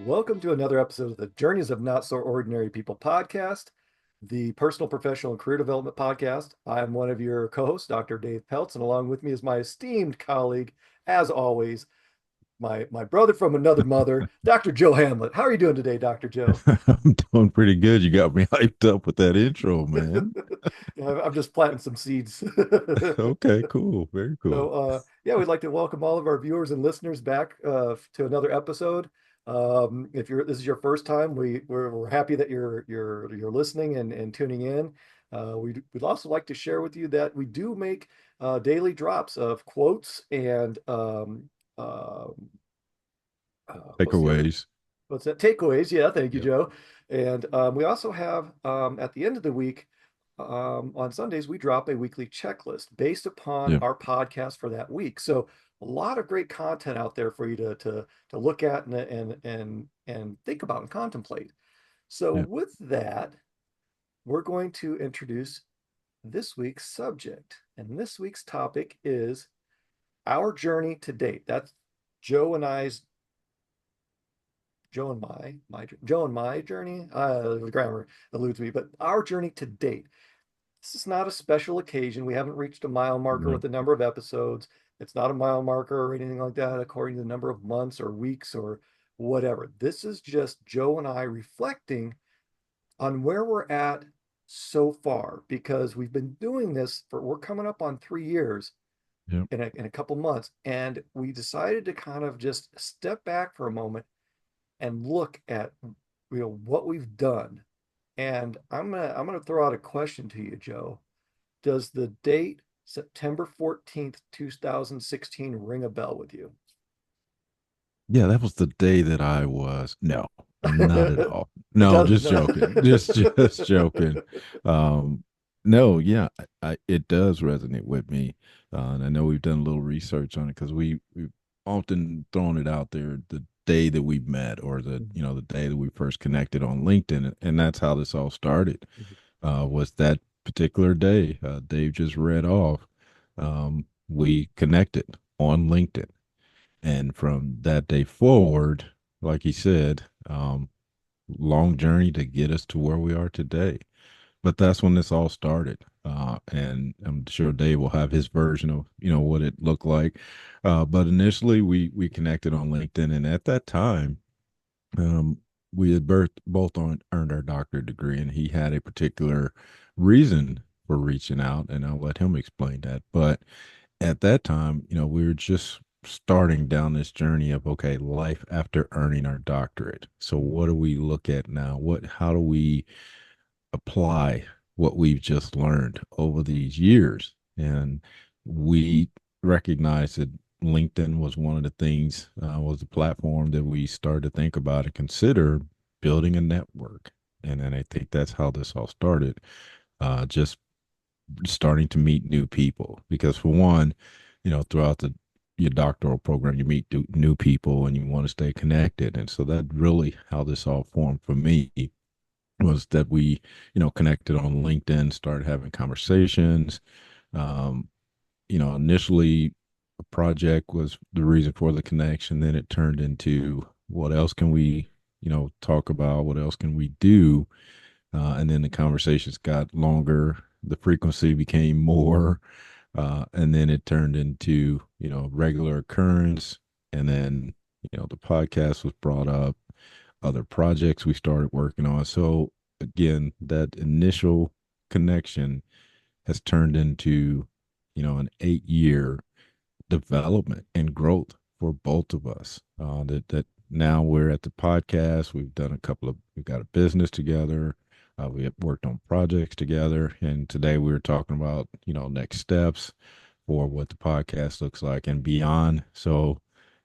Welcome to another episode of the Journeys of Not So Ordinary People podcast, the personal, professional, and career development podcast. I'm one of your co-hosts, Dr. Dave Peltz, and along with me is my esteemed colleague, as always, my brother from another mother, Dr. Joe Hamlett. How are you doing today, Dr. Joe? I'm doing pretty good. You got me hyped up with that intro, man. Yeah, I'm just planting some seeds. Okay, cool. Very So, cool. yeah, we'd like to welcome all of our viewers and listeners back to another episode. If this is your first time, we're happy that you're listening and tuning in. We'd also like to share with you that we do make daily drops of quotes and what's the other? Takeaways. What's that? Takeaways. Yeah, thank you, Yep. Joe. And we also have at the end of the week on Sundays, we drop a weekly checklist based upon Yeah. our podcast for that week. So a lot of great content out there for you to look at and think about and contemplate. So Yeah. with that, we're going to introduce this week's subject. And this week's topic is our journey to date. That's Joe and I's Joe and Joe and my journey. The grammar eludes me, but our journey to date. This is not a special occasion. We haven't reached a mile marker Right. with the number of episodes. It's not a mile marker or anything like that, according to the number of months or weeks or whatever. This is just Joe and I reflecting on where we're at so far because we've been doing this we're coming up on 3 years Yep. in a couple months. And we decided to kind of just step back for a moment and look at what we've done. And I'm gonna throw out a question to you, Joe. Does the date September 14th, 2016 ring a bell with you? Yeah, that was the day that I was. No, not at all. It No, doesn't. just No. joking. Just joking. Um, no, yeah, it does resonate with me. And I know we've done a little research on it because we've often thrown it out there the day that we met or the day that we first connected on LinkedIn. And that's how this all started. Was that particular day. Dave just read off. We connected on LinkedIn. And from that day forward, like he said, long journey to get us to where we are today. But that's when this all started. And I'm sure Dave will have his version of what it looked like. But initially, we connected on LinkedIn, and at that time, um, we had both earned our doctorate degree, and he had a particular reason for reaching out, and I'll let him explain that. But at that time, we were just starting down this journey of okay, life after earning our doctorate. So what do we look at now? How do we apply what we've just learned over these years? And we recognized that LinkedIn was one of the things, was the platform that we started to think about and consider building a network. And then I think that's how this all started. Just starting to meet new people because for one, throughout your doctoral program you meet new people and you want to stay connected, and so that really how this all formed for me was that we connected on LinkedIn, started having conversations. um Initially a project was the reason for the connection, then it turned into what else can we talk about, what else can we do, and then the conversations got longer, the frequency became more, and then it turned into regular occurrence, and then the podcast was brought up, other projects we started working on. So again, that initial connection has turned into an 8 year development and growth for both of us. That now we're at the podcast. We've got a business together. We have worked on projects together, and today we were talking about next steps for what the podcast looks like and beyond. So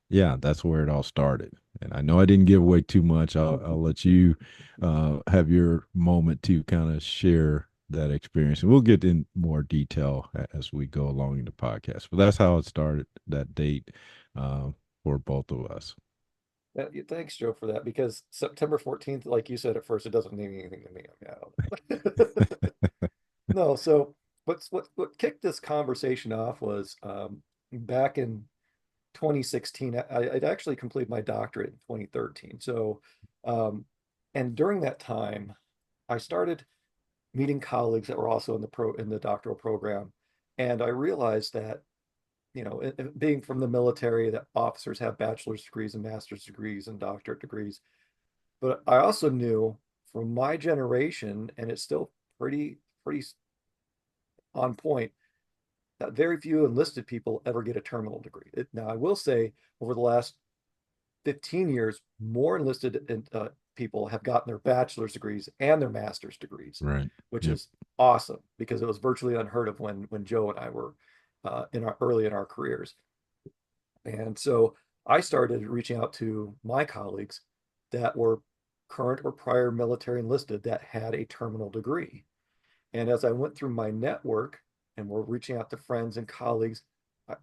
yeah, that's where it all started. And I know I didn't give away too much. I'll let you have your moment to kind of share that experience. And we'll get in more detail as we go along in the podcast. But that's how it started, that date, uh, for both of us. Thanks, Joe, for that because September 14th, like you said at first, it doesn't mean anything to me. I don't know. No, so what kicked this conversation off was back in 2016. I'd actually completed my doctorate in 2013. So, um, and during that time, I started meeting colleagues that were also in the doctoral program, and I realized that being from the military, that officers have bachelor's degrees and master's degrees and doctorate degrees. But I also knew from my generation, and it's still pretty on point, that very few enlisted people ever get a terminal degree. Now, I will say over the last 15 years, more enlisted people have gotten their bachelor's degrees and their master's degrees, Right. which Yep. is awesome because it was virtually unheard of when Joe and I were in our early in our careers. And so I started reaching out to my colleagues that were current or prior military enlisted that had a terminal degree. And as I went through my network and we're reaching out to friends and colleagues,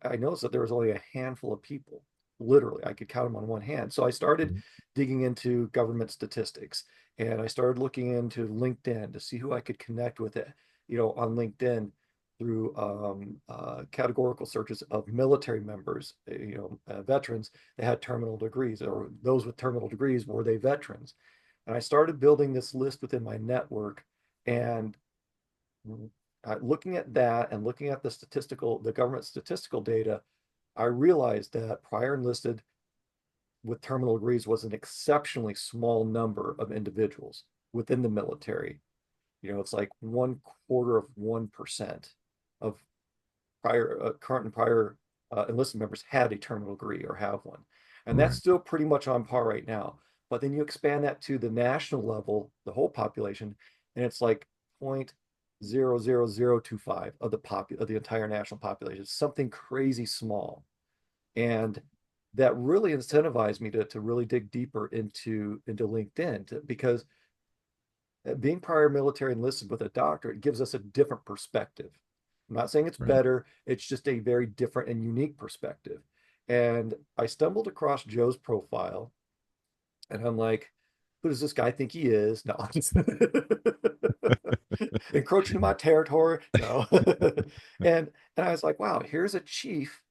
I noticed that there was only a handful of people. Literally, I could count them on one hand. So I started Mhm. digging into government statistics and I started looking into LinkedIn to see who I could connect with it, on LinkedIn through categorical searches of military members, veterans that had terminal degrees, or those with terminal degrees, were they veterans? And I started building this list within my network. And looking at that and looking at the government statistical data, I realized that prior enlisted with terminal degrees was an exceptionally small number of individuals within the military. It's like 1/4 of 1% of current and prior enlisted members had a terminal degree or have one. And that's Right. still pretty much on par right now. But then you expand that to the national level, the whole population, and it's like 0.00025 of the entire national population. It's something crazy small. And that really incentivized me to really dig deeper into LinkedIn because being prior military enlisted with a doctorate gives us a different perspective. I'm not saying it's Right. better, it's just a very different and unique perspective. And I stumbled across Joe's profile and I'm like, who does this guy think he is? No, encroaching in my territory. No. and and I was like, wow, here's a chief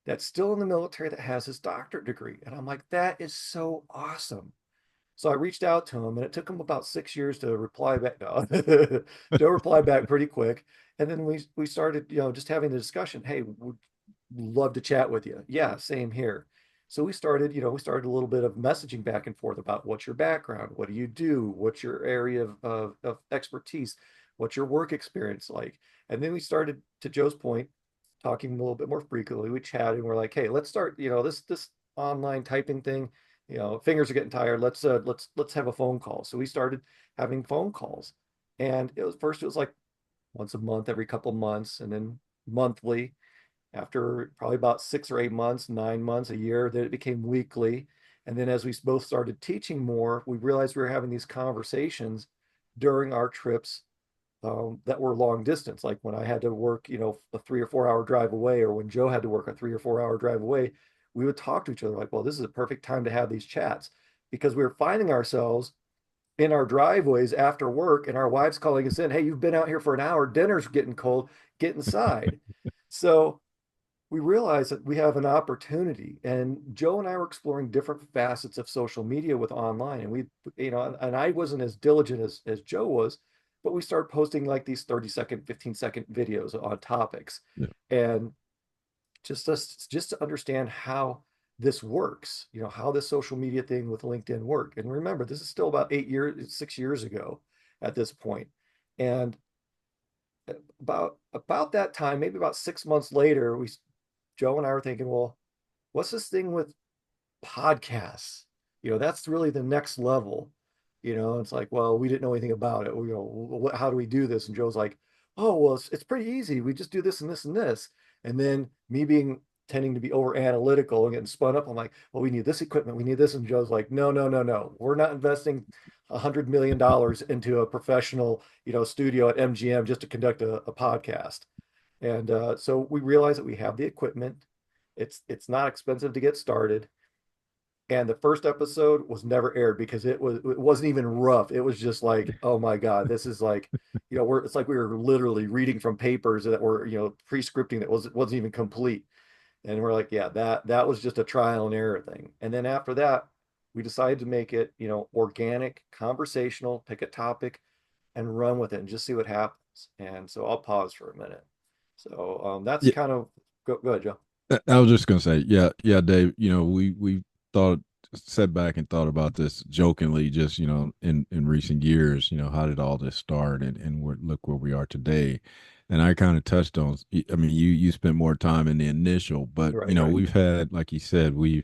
that's still in the military that has his doctorate degree. And I'm like, that is so awesome. So I reached out to him, and it took him about 6 years to reply back. No, Joe replied back pretty quick, and then we started, just having the discussion. Hey, would love to chat with you. Yeah, same here. So we started a little bit of messaging back and forth about what's your background, what do you do, what's your area of expertise, what's your work experience like, and then we started, to Joe's point, talking a little bit more frequently. We chatted, and we're like, hey, let's start, this online typing thing, fingers are getting tired. Let's have a phone call. So we started having phone calls. And it was like once a month, every couple of months, and then monthly. After probably about 6 or 8 months, 9 months, a year, then it became weekly. And then as we both started teaching more, we realized we were having these conversations during our trips that were long distance. Like when I had to work, a 3 or 4 hour drive away, or when Joe had to work a 3 or 4 hour drive away, we would talk to each other like, well, this is a perfect time to have these chats because we were finding ourselves in our driveways after work and our wives calling us in, hey, you've been out here for an hour, dinner's getting cold, get inside. So we realized that we have an opportunity, and Joe and I were exploring different facets of social media with online, and and I wasn't as diligent as Joe was, but we started posting like these 30-second 15-second videos on topics, Yeah. and just to understand how this works, how this social media thing with LinkedIn work. And remember, this is still about 8 years 6 years ago at this point. And about that time, maybe about 6 months later, we Joe and I were thinking, well, what's this thing with podcasts? That's really the next level. It's like, well, we didn't know anything about it. How do we do this? And Joe's like, oh, well, it's pretty easy. We just do this and this and this. And then me being tending to be over analytical and getting spun up, I'm like, well, we need this equipment. We need this. And Joe's like, no, no, no, no. We're not investing $100 million into a professional, studio at MGM just to conduct a podcast. And so we realized that we have the equipment. It's not expensive to get started. And the first episode was never aired because it wasn't even rough. It was just like, oh my God, this is like, it's like we were literally reading from papers that were, pre-scripting that wasn't even complete. And we're like, yeah, that was just a trial and error thing. And then after that, we decided to make it, organic, conversational, pick a topic and run with it and just see what happens. And so I'll pause for a minute. So that's Yeah, kind of go ahead, Joe. I was just gonna say, yeah, yeah, Dave. We thought sat back and thought about this jokingly, just in recent years. How did all this start, and look where we are today. And I kind of touched on. I mean, you spent more time in the initial, but Right, right. we've had, like you said, we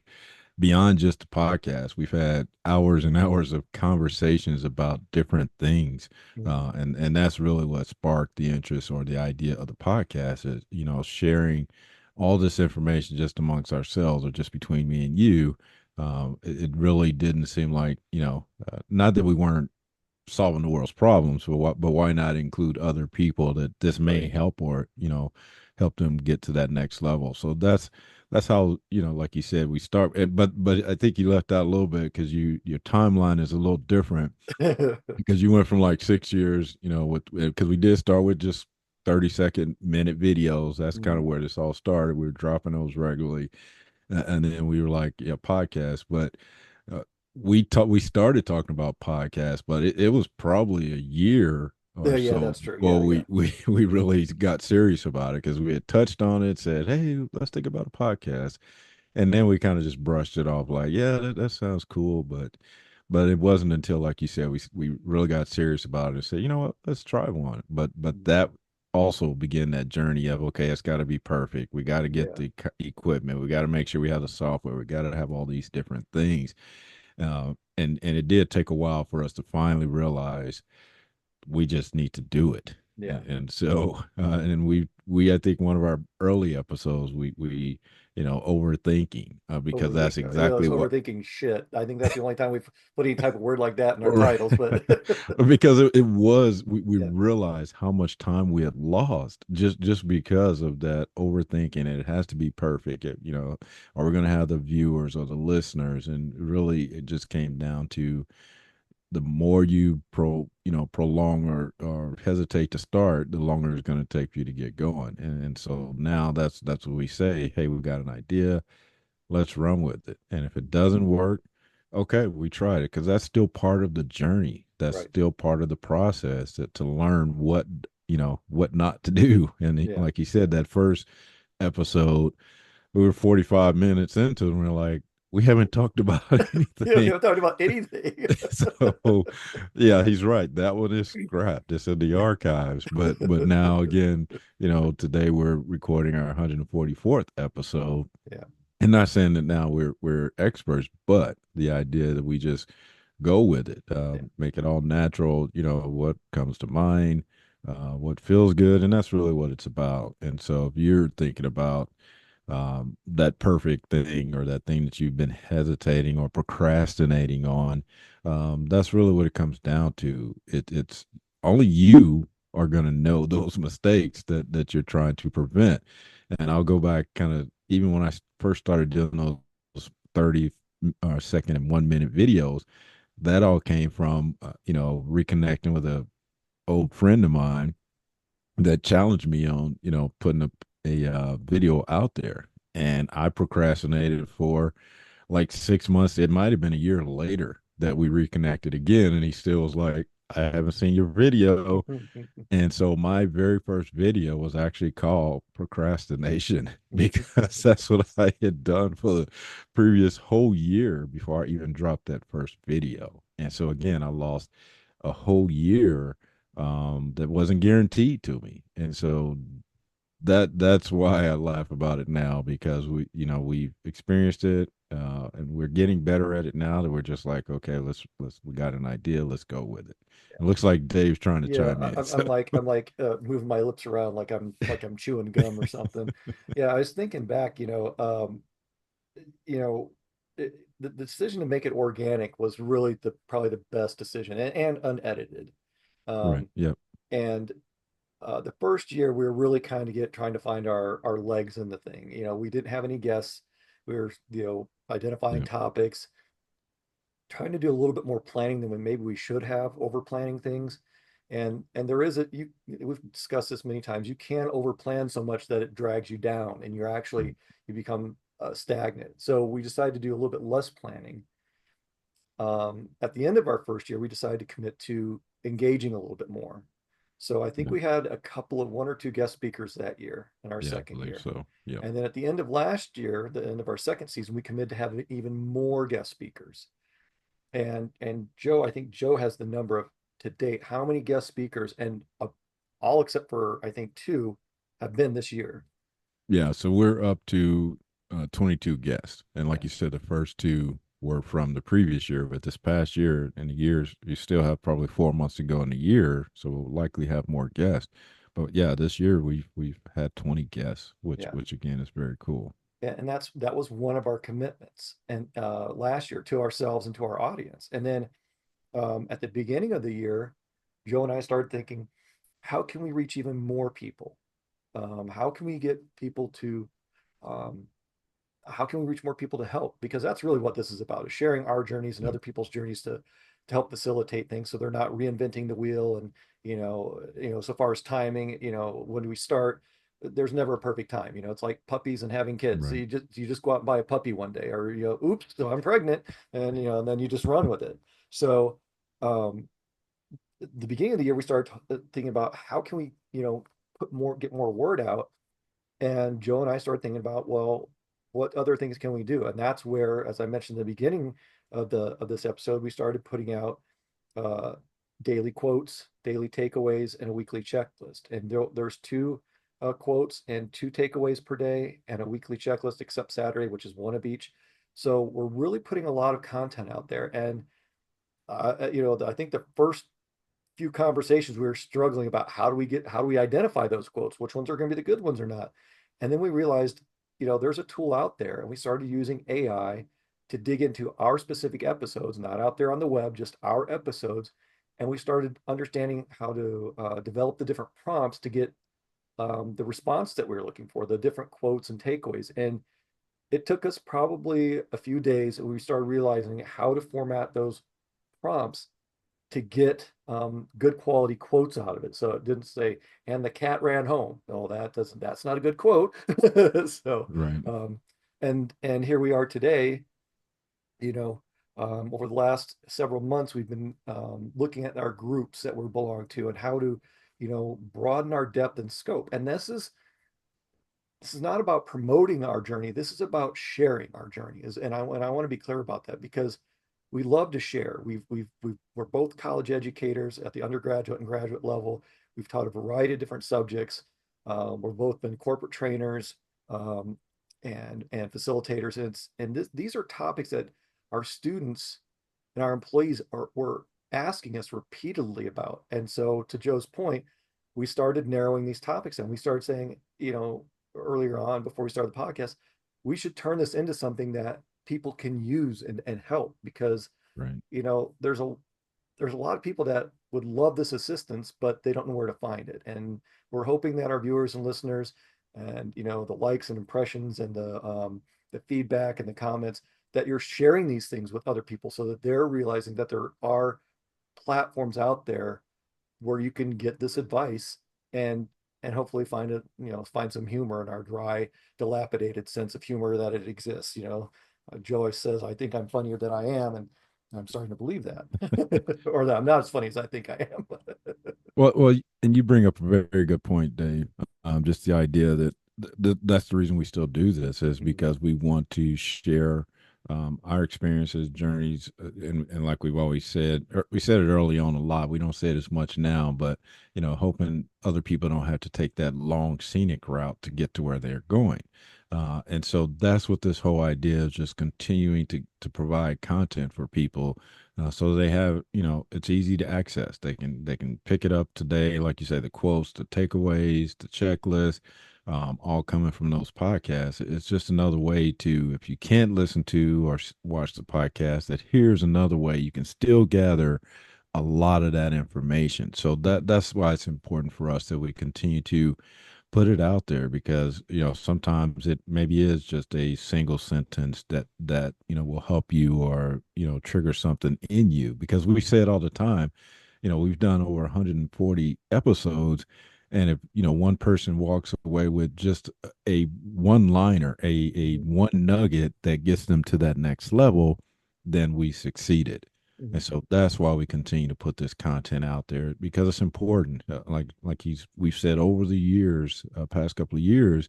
beyond just the podcast, we've had hours and hours of conversations about different things, Mhm. and that's really what sparked the interest or the idea of the podcast is sharing all this information just amongst ourselves or just between me and you. It really didn't seem like not that we weren't solving the world's problems, but why not include other people that this may Right. help or help them get to that next level? So that's how like you said, we start. But I think you left out a little bit because your timeline is a little different because you went from like 6 years, with because we did start with just 30-second minute videos. That's kind of Mhm. where this all started. We were dropping those regularly, and then we were like, yeah, podcast. But uh, we started talking about podcasts, but it was probably a year Yeah, or yeah, so that's true. Yeah, before yeah. we really got serious about it because we had touched on it, said, hey, let's think about a podcast, and then we kind of just brushed it off like, yeah, that sounds cool, but it wasn't until, like you said, we really got serious about it and said, you know what, let's try one. But Mhm. that also began that journey of, okay, it's got to be perfect. We got to get Yeah, the equipment. We got to make sure we have the software. We got to have all these different things. And it did take a while for us to finally realize we just need to do it. yeah. And so and we I think one of our early episodes we overthinking, because that's Overthink. exactly It's what overthinking shit. I think that's the only time we've put any type of word like that in our right. titles, but Because it was we yeah, realized how much time we had lost just because of that overthinking. It has to be perfect. Are we going to have the viewers or the listeners? And really, it just came down to the more you prolong or hesitate to start, the longer it's going to take for you to get going. And so now that's what we say. Hey, we've got an idea, let's run with it. And if it doesn't work, okay, we tried it, because that's still part of the journey. That's right. still part of the process to learn what not to do. And Yeah. like you said, that first episode, we were 45 minutes into it, and we're like, we haven't talked about Yeah, we anything. haven't talked about anything. So yeah, he's right. That one is scrapped. It's in the archives. But now again, today we're recording our 144th episode, Yeah, and not saying that now we're experts, but the idea that we just go with it, yeah, make it all natural. What comes to mind, what feels good, and that's really what it's about. And so, if you're thinking about that perfect thing or that thing that you've been hesitating or procrastinating on, that's really what it comes down to. It's only you are going to know those mistakes that you're trying to prevent. And I'll go back kind of even when I first started doing those 30 second and 1 minute videos. That all came from reconnecting with a old friend of mine that challenged me on putting a video out there, and I procrastinated for like 6 months. It might have been a year later that we reconnected again, and he still was like, I haven't seen your video. And so my very first video was actually called Procrastination because that's what I had done for the previous whole year before I even dropped that first video. And so again, I lost a whole year that wasn't guaranteed to me. And so that's why I laugh about it now, because we've experienced it, and we're getting better at it now, that we're just like, okay, let's we got an idea, let's go with it. It looks like Dave's trying to yeah. chime in. I'm like moving my lips around like I'm chewing gum or something. Yeah, I was thinking back. You know, the decision to make it organic was really the probably the best decision and unedited. Right. Um, Yep. and the first year we were really kind of trying to find our legs in the thing. We didn't have any guests. We were, identifying Yep. topics, trying to do a little bit more planning than maybe we should have, over planning things. And there is a you we've discussed this many times. You can overplan so much that it drags you down, and you become stagnant. So we decided to do a little bit less planning. At the end of our first year, we decided to commit to engaging a little bit more. So I think Yeah. we had a couple of one or two guest speakers that year in our Yeah, I second believe year. so. Yep. And then at the end of last year, the end of our second season, we committed to have even more guest speakers. And Joe, I think Joe has the number of to date how many guest speakers, and all except for I think two have been this year. Yeah, so we're up to 22 guests. And Yeah, like you said, the first two were from the previous year, but this past year and the years, you still have probably 4 months to go in the year, so we'll likely have more guests. But yeah, this year we've had 20 guests, which yeah. which again is very cool. And that was one of our commitments and last year to ourselves and to our audience. And then at the beginning of the year, Joe and I started thinking, how can we reach even more people? How can we get people to um, how can we reach more people to help? Because that's really what this is about, is sharing our journeys and Yep. other people's journeys to help facilitate things so they're not reinventing the wheel. And so far as timing, when we start, there's never a perfect time. It's like puppies and having kids. So Right. you just go out and buy a puppy one day, or oops, so I'm pregnant, and then you just run with it. So um the beginning of the year we started thinking about how can we, get more word out. And Joe and I started thinking about, well, what other things can we do? And that's where, as I mentioned in the beginning of this episode, we started putting out uh, daily quotes, daily takeaways, and a weekly checklist. And there's two quotes and two takeaways per day, and a weekly checklist, except Saturday, which is one of each. So we're really putting a lot of content out there. And I think the first few conversations we were struggling about how do we identify those quotes, which ones are going to be the good ones or not. And then we realized, there's a tool out there, and we started using AI to dig into our specific episodes, not out there on the web, just our episodes. And we started understanding how to develop the different prompts to get the response that we were looking for, the different quotes and takeaways. And it took us probably a few days, and we started realizing how to format those prompts to get good quality quotes out of it. So it didn't say, and the cat ran home. No, that's not a good quote. So, Right. um, and here we are today, you know, over the last several months, we've been looking at our groups that we belong to and how to, broaden our depth and scope. And this is not about promoting our journey. This is about sharing our journey. And I want to be clear about that because we love to share. We're both college educators at the undergraduate and graduate level. We've taught a variety of different subjects. We're both been corporate trainers um, and facilitators. These are topics that our students and our employees were asking us repeatedly about. And so, to Joe's point, we started narrowing these topics and we started saying, earlier on before we started the podcast, we should turn this into something that people can use and help because, Right. there's a lot of people that would love this assistance, but they don't know where to find it. And we're hoping that our viewers and listeners and, the likes and impressions and the feedback and the comments that you're sharing these things with other people so that they're realizing that there are platforms out there where you can get this advice and hopefully find some humor in our dry, dilapidated sense of humor that it exists. Joe says, I think I'm funnier than I am, and I'm starting to believe that. Or that I'm not as funny as I think I am. Well, and you bring up a very good point, Dave. Just the idea that that's the reason we still do this is Mhm. because we want to share our experiences, journeys, and like we've always said, we said it early on a lot. We don't say it as much now, but hoping other people don't have to take that long scenic route to get to where they're going. And so that's what this whole idea is, just continuing to provide content for people so they have, it's easy to access. They can pick it up today, like you say, the quotes, the takeaways, the checklist, all coming from those podcasts. It's just another way to, if you can't listen to or watch the podcast, that here's another way you can still gather a lot of that information. So that's why it's important for us that we continue to put it out there, because sometimes it maybe is just a single sentence that will help you or trigger something in you, because we say it all the time. we've done over 140 episodes. And if, one person walks away with just a one liner, a Mhm. one nugget that gets them to that next level, then we succeeded. And Mhm. so that's why we continue to put this content out there because it's important. Like we've said over the years, past couple of years,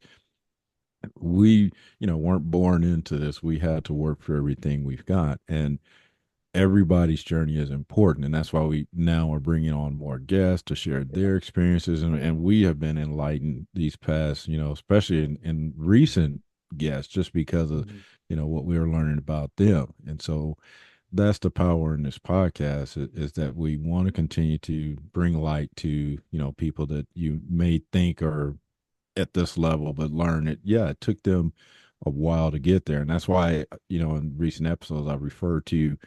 we weren't born into this. We had to work for everything we've got, and everybody's journey is important, and that's why we now are bringing on more guests to share Yeah. their experiences, and we have been enlightened these past, especially in recent guests, just because of Mhm. what we were learning about them. And so that's the power in this podcast, is that we want to continue to bring light to people that you may think are at this level, but learn it. Yeah, it took them a while to get there. And that's why, in recent episodes, I refer to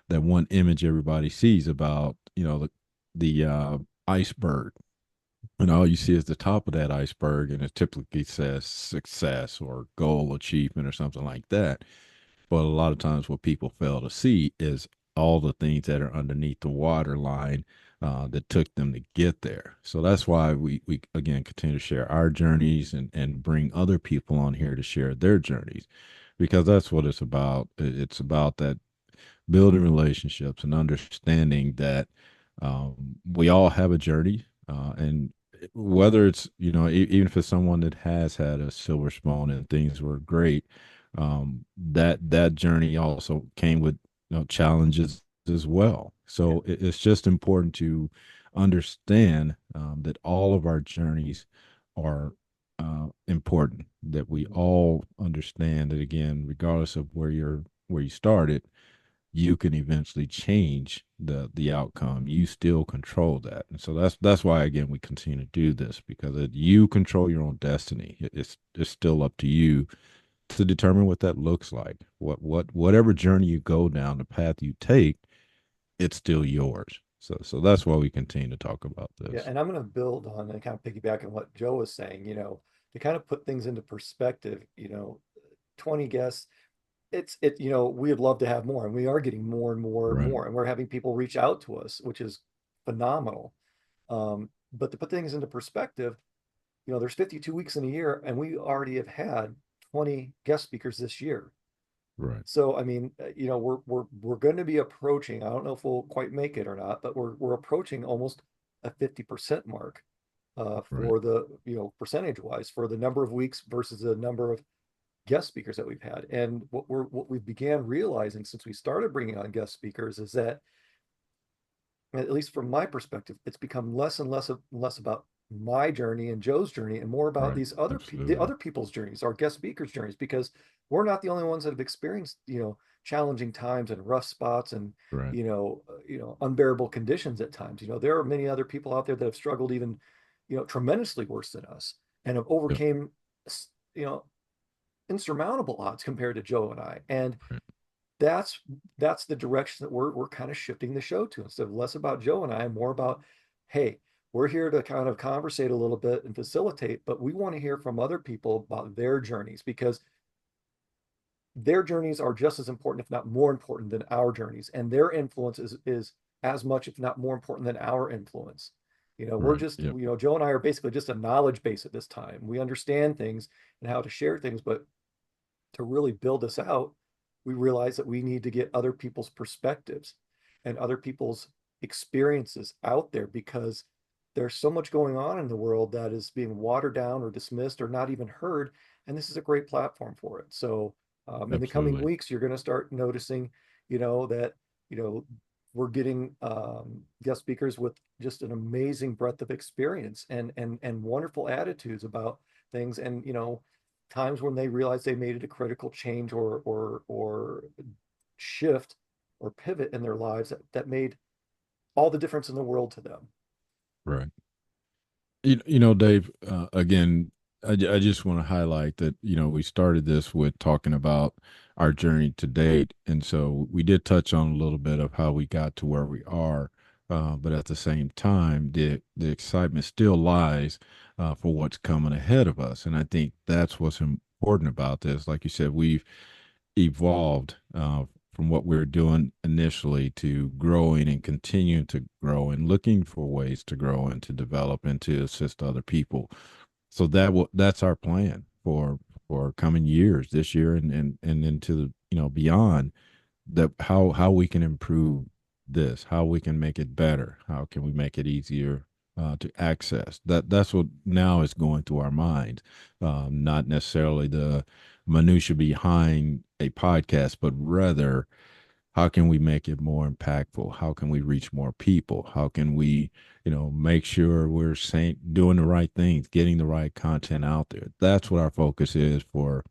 that one image everybody sees about, the iceberg. And all you see is the top of that iceberg, and it typically says success or goal achievement or something like that. But a lot of times, what people fail to see is all the things that are underneath the water line that took them to get there. So that's why we again continue to share our journeys and bring other people on here to share their journeys, because that's what it's about. It's about that building relationships and understanding that we all have a journey, and whether it's even if it's someone that has had a silver spoon and things were great, that journey also came with challenges as well. Yeah. So it's just important to understand that all of our journeys are important, that we Mhm. all understand that, again, regardless of where you started, you can eventually change the outcome. You still control that. And so that's why, again, we continue to do this, because you control your own destiny. It's still up to you to determine what that looks like. Whatever journey you go down, the path you take, it's still yours. So that's why we continue to talk about Yeah, this. and I'm going to build on and kind of piggyback on what Joe was saying, to kind of put things into perspective, 20 guests, we would love to have more, and we are getting more and more and Right. more, and we're having people reach out to us, which is phenomenal. But to put things into perspective, there's 52 weeks in a year, and we already have had 20 guest speakers this year. Right. So, I mean, we're going to be approaching, I don't know if we'll quite make it or not, but we're approaching almost a 50% mark Right. for the, percentage wise for the number of weeks versus the number of guest speakers that we've had. And what we began realizing since we started bringing on guest speakers is that, at least from my perspective, it's become less and less about my journey and Joe's journey, and more about Right. the Absolutely. other people's journeys, our guest speakers' journeys, because we're not the only ones that have experienced, challenging times and rough spots and Right. unbearable conditions at times. There are many other people out there that have struggled even, tremendously worse than us and have Yep. overcame, you know, insurmountable odds compared to Joe and I. And Right. that's that's the direction that we're kind of shifting the show to, instead of less about Joe and I, more about, hey, we're here to kind of conversate a little bit and facilitate, but we want to hear from other people about their journeys, because their journeys are just as important, if not more important than our journeys, and their influence is as much, if not more important than our influence. We're Right. just, Yep. Joe and I are basically just a knowledge base at this time. We understand things and how to share things, but to really build this out, we realize that we need to get other people's perspectives and other people's experiences out there, because there's so much going on in the world that is being watered down or dismissed or not even heard. And this is a great platform for it. So, in the coming Absolutely. weeks, you're going to start noticing, that, you know, we're getting guest speakers with just an amazing breadth of experience and wonderful attitudes about things. And, times when they realized they made it a critical change or shift or pivot in their lives that made all the difference in the world to them. Right. Dave, again, I just want to highlight that, we started this with talking about our journey to date. And so we did touch on a little bit of how we got to where we are. But at the same time, the excitement still lies for what's coming ahead of us. And I think that's what's important about this. Like you said, we've evolved from what we're doing initially to growing and continuing to grow and looking for ways to grow and to develop and to assist other people. So that's our plan for coming years, this year and into the, beyond, that how we can improve this, how we can make it better, how can we make it easier to access. That's what now is going through our minds, not necessarily the minutia behind a podcast, but rather how can we make it more impactful? How can we reach more people? How can we, make sure we're saying doing the right things, getting the right content out there? That's what our focus is for,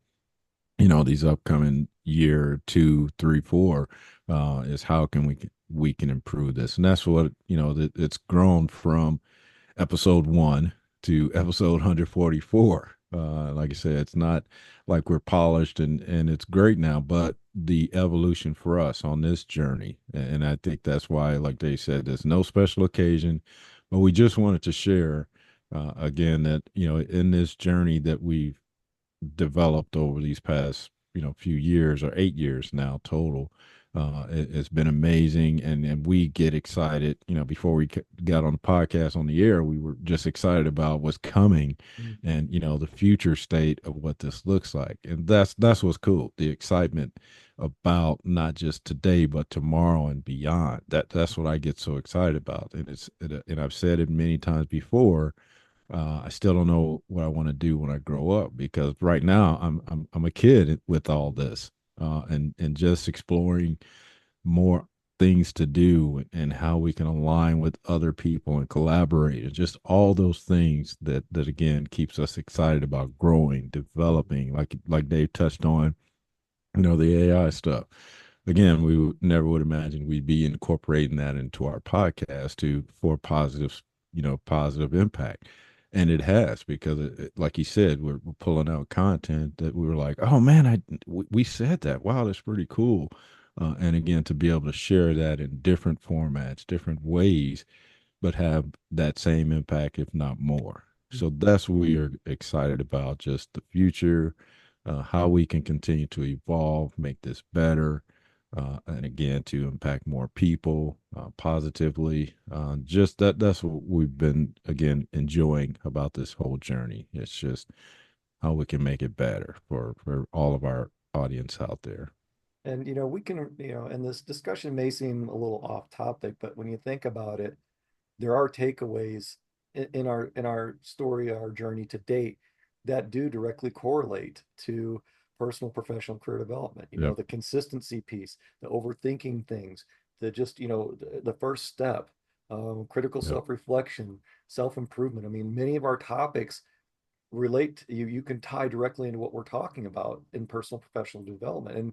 these upcoming year, two, three, four, is how can we can improve this. And that's what, it's grown from episode one to episode 144. Like I said, it's not like we're polished and it's great now, but the evolution for us on this journey. And I think that's why, like they said, there's no special occasion, but we just wanted to share, again, that, in this journey that we've developed over these past, few years, or 8 years now total. It's been amazing, and we get excited. Before we got on the podcast on the air, we were just excited about what's coming, Mhm. and the future state of what this looks like. And that's what's cool. The excitement about not just today but tomorrow and beyond. That's what I get so excited about. And I've said it many times before. I still don't know what I want to do when I grow up, because right now I'm a kid with all this, and just exploring more things to do and how we can align with other people and collaborate, and just all those things that again keeps us excited about growing, developing, like Dave touched on, the AI stuff. Again, never would imagine we'd be incorporating that into our podcast to for positive, positive impact. And it has, because like you said, we're pulling out content that we were like, oh man, we said that. Wow, that's pretty cool. And again, to be able to share that in different formats, different ways, but have that same impact, if not more. So that's what we are excited about, just the future, how we can continue to evolve, make this better, and again, to impact more people positively. Just that's what we've been, again, enjoying about this whole journey. It's just how we can make it better for all of our audience out there. And we can, and this discussion may seem a little off topic, but when you think about it, there are takeaways in our story, our journey to date, that do directly correlate to personal, professional, career development. Yep. The consistency piece, the overthinking things, the just, the first step, critical Yep. self-reflection, self-improvement. I mean, many of our topics relate to you can tie directly into what we're talking about in personal professional development. And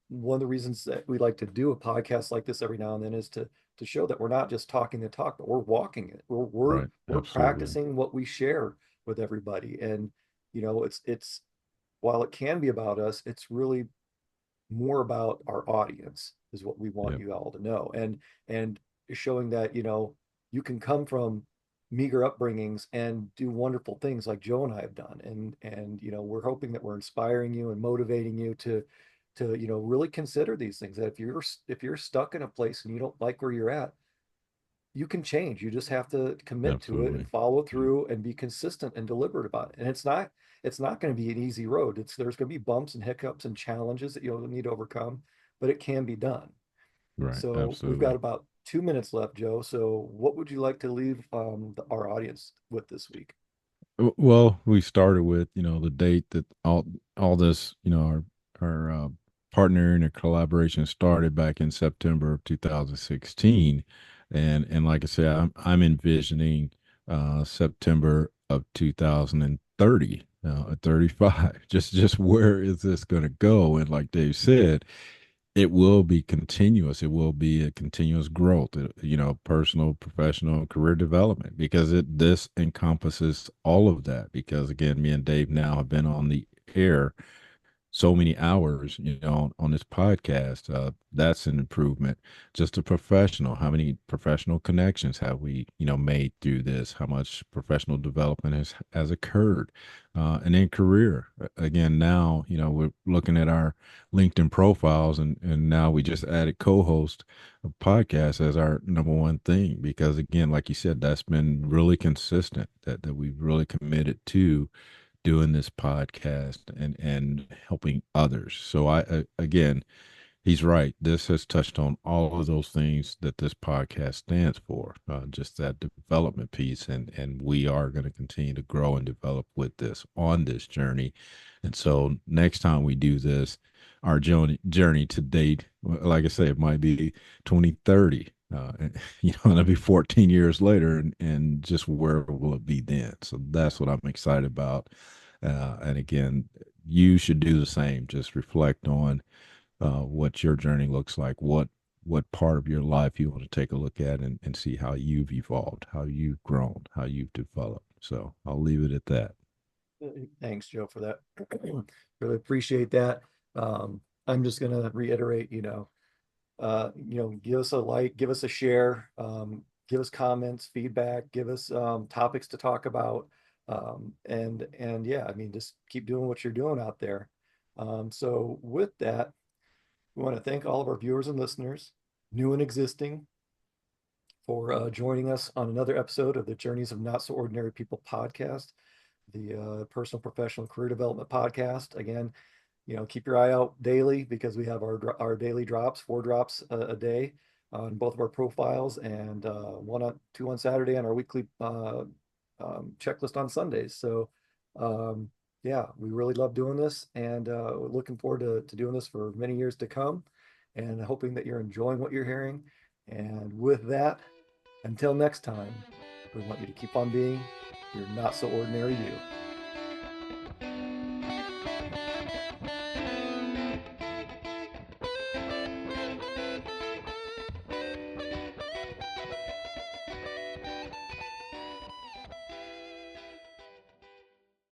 one of the reasons that we like to do a podcast like this every now and then is to show that we're not just talking the talk, but we're walking it. Right. We're Absolutely. practicing what we share with everybody. And it's while it can be about us, it's really more about our audience, is what we want Yep. you all to know. And showing that you can come from meager upbringings and do wonderful things like Joe and I have done. And we're hoping that we're inspiring you and motivating you to really consider these things. That if you're stuck in a place and you don't like where you're at, you can change. You just have to commit to it and Absolutely. follow Yep. through and be consistent and deliberate about it. And it's not going to be an easy road. There's going to be bumps and hiccups and challenges that you'll need to overcome, but it can be done. Right. So we've got Absolutely. about 2 minutes left, Joe. So what would you like to leave our audience with this week? Well, we started with, the date that all this, our partner and collaboration started back in September of 2016, and like I said, I'm envisioning September of 2030, 35. Just where is this going to go? And like Dave said, it will be continuous. It will be a continuous growth, personal, professional, career development, because this encompasses all of that. Because again, me and Dave now have been on the air so many hours, on this podcast. That's an improvement. Just a professional. How many professional connections have we, made through this? How much professional development has occurred? And in career, again, now, we're looking at our LinkedIn profiles, and now we just added co-host of podcast as our number one thing, because again, like you said, that's been really consistent, that we've really committed to doing this podcast and helping others. So again, he's right. This has touched on all of those things that this podcast stands for, just that development piece, and we are going to continue to grow and develop with this on this journey. And so next time we do this, our journey to date, like I say, it might be 2030. And, it'll be 14 years later, and just where will it be then? So that's what I'm excited about. And again, you should do the same. Just reflect on what your journey looks like, what part of your life you want to take a look at, and see how you've evolved, how you've grown, how you've developed. So I'll leave it at that. Thanks, Joe, for that. Really appreciate that. I'm just gonna reiterate, give us a like, give us a share, give us comments, feedback, give us topics to talk about. And yeah, I mean, just keep doing what you're doing out there. So with that, we want to thank all of our viewers and listeners, new and existing, for joining us on another episode of the Journeys of Not So Ordinary People podcast, the personal, professional, career development podcast. Again, keep your eye out daily, because we have our daily drops, 4 drops a day on both of our profiles, and two on Saturday, on our weekly checklist on Sundays. So yeah, we really love doing this, and we're looking forward to doing this for many years to come, and hoping that you're enjoying what you're hearing. And with that, until next time, we want you to keep on being your not so ordinary you.